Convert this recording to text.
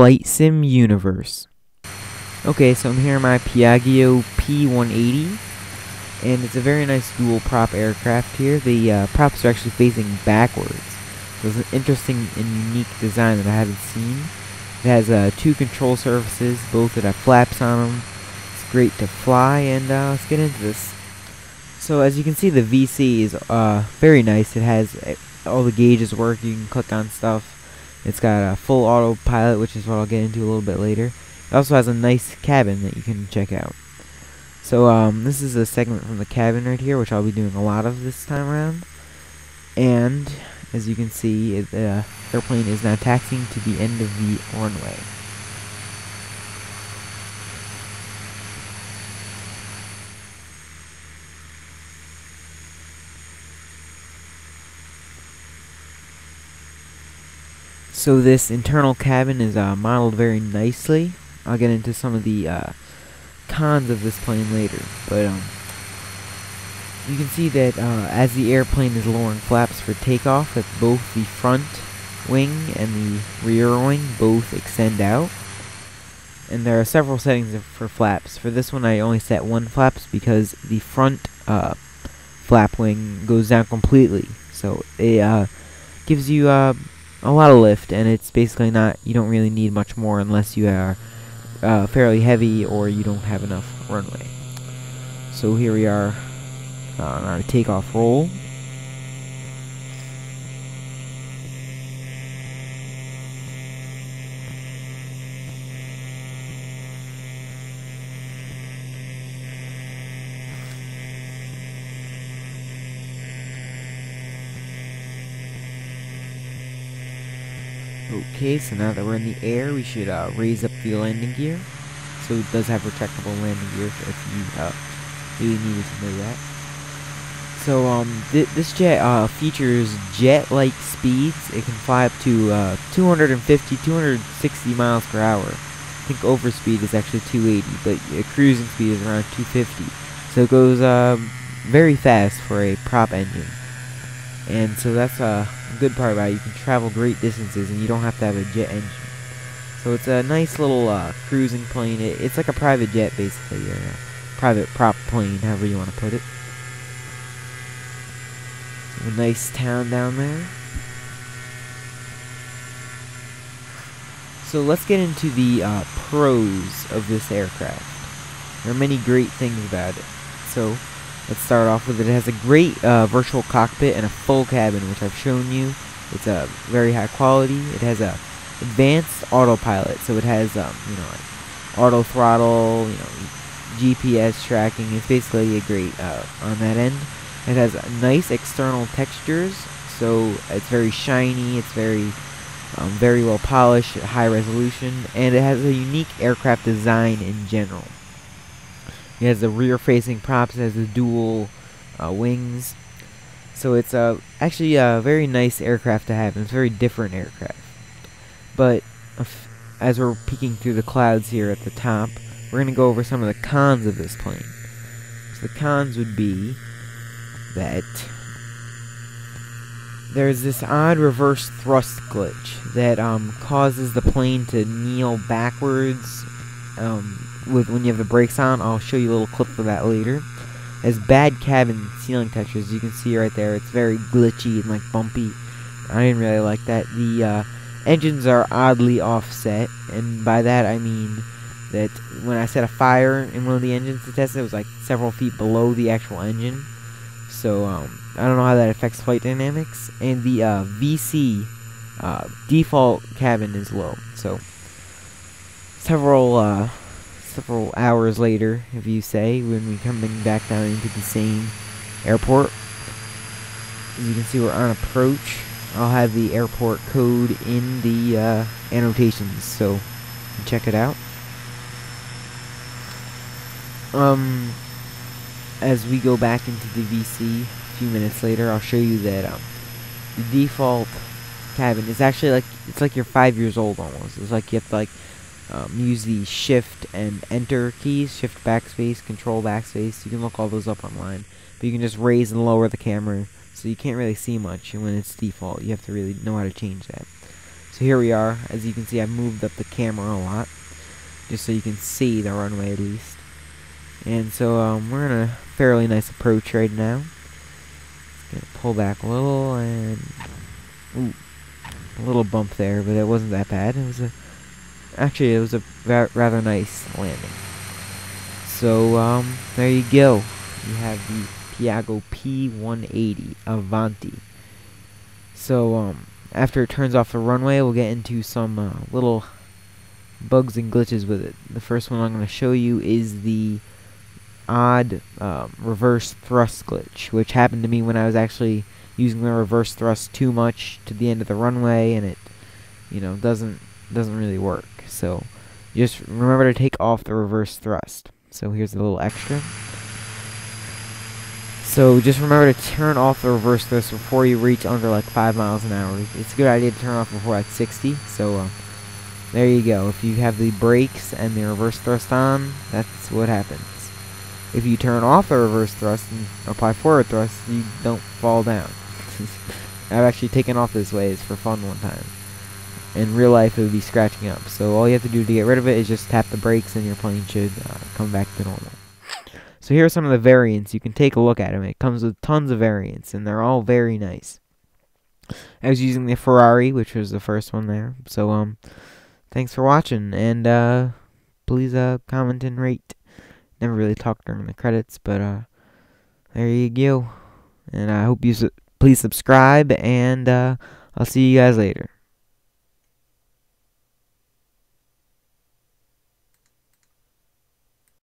Flight Sim Universe. Okay, so I'm here in my Piaggio P-180, and it's a very nice dual prop aircraft here. The props are actually facing backwards, so it's an interesting and unique design that I haven't seen. It has two control surfaces, both that have flaps on them. It's great to fly, and let's get into this. So as you can see, the VC is very nice. It has all the gauges work. You can click on stuff. It's got a full autopilot, which is what I'll get into a little bit later. It also has a nice cabin that you can check out. So this is a segment from the cabin right here, which I'll be doing a lot of this time around. And as you can see, the airplane is now taxiing to the end of the runway. So this internal cabin is modeled very nicely. I'll get into some of the cons of this plane later, but you can see that as the airplane is lowering flaps for takeoff, that both the front wing and the rear wing both extend out. And there are several settings for flaps. For this one I only set one flaps because the front flap wing goes down completely. So it gives you a lot of lift, and it's basically not, you don't really need much more unless you are fairly heavy or you don't have enough runway. So here we are on our takeoff roll. Okay, so now that we're in the air, we should raise up the landing gear. So it does have retractable landing gear if you really needed to know that. So this jet features jet-like speeds. It can fly up to 250, 260 miles per hour. I think overspeed is actually 280, but cruising speed is around 250. So it goes very fast for a prop engine. And so that's a good part about it. You can travel great distances and you don't have to have a jet engine. So it's a nice little cruising plane. It's like a private jet basically, or a private prop plane, however you want to put it. So a nice town down there. So let's get into the pros of this aircraft. There are many great things about it. So let's start off with it. It has a great virtual cockpit and a full cabin, which I've shown you. It's a very high quality. It has a advanced autopilot, so it has like auto throttle, GPS tracking. It's basically a great on that end. It has nice external textures, so it's very shiny. It's very well polished, high resolution, and it has a unique aircraft design in general. It has the rear-facing props. It has the dual wings. So it's actually a very nice aircraft to have, and it's a very different aircraft. But as we're peeking through the clouds here at the top, we're going to go over some of the cons of this plane. So the cons would be that there's this odd reverse thrust glitch that causes the plane to kneel backwards when you have the brakes on. I'll show you a little clip of that later. It has bad cabin ceiling textures. You can see right there, it's very glitchy and like bumpy. I didn't really like that. The engines are oddly offset, and by that I mean that when I set a fire in one of the engines to test it, it was like several feet below the actual engine. So I don't know how that affects flight dynamics. And the VC default cabin is low. So several hours later, if you say, when we're coming back down into the same airport, as you can see, we're on approach. I'll have the airport code in the annotations, so you can check it out. As we go back into the VC a few minutes later, I'll show you that the default cabin is actually like, it's like you're 5 years old almost. It's like you have to use the shift and enter keys, shift backspace, control backspace. You can look all those up online, but you can just raise and lower the camera, so you can't really see much. And when it's default, you have to really know how to change that. So here we are. As you can see, I moved up the camera a lot, just so you can see the runway at least. And so we're in a fairly nice approach right now. Just gonna pull back a little, and ooh, a little bump there, but it wasn't that bad. It was a rather nice landing. So there you go. You have the Piaggio P-180 Avanti. So after it turns off the runway, we'll get into some little bugs and glitches with it. The first one I'm going to show you is the odd reverse thrust glitch, which happened to me when I was actually using the reverse thrust too much to the end of the runway, and it, doesn't really work. So just remember to take off the reverse thrust. So here's a little extra. So just remember to turn off the reverse thrust before you reach under like 5 miles an hour. It's a good idea to turn off before like 60. So there you go. If you have the brakes and the reverse thrust on, that's what happens. If you turn off the reverse thrust and apply forward thrust, you don't fall down. I've actually taken off this way. It's for fun one time. In real life, it would be scratching up. So all you have to do to get rid of it is just tap the brakes, and your plane should come back to normal. So here are some of the variants. You can take a look at them. It comes with tons of variants, and they're all very nice. I was using the Ferrari, which was the first one there. So thanks for watching, and please comment and rate. Never really talked during the credits, but there you go. And I hope you please subscribe, and I'll see you guys later.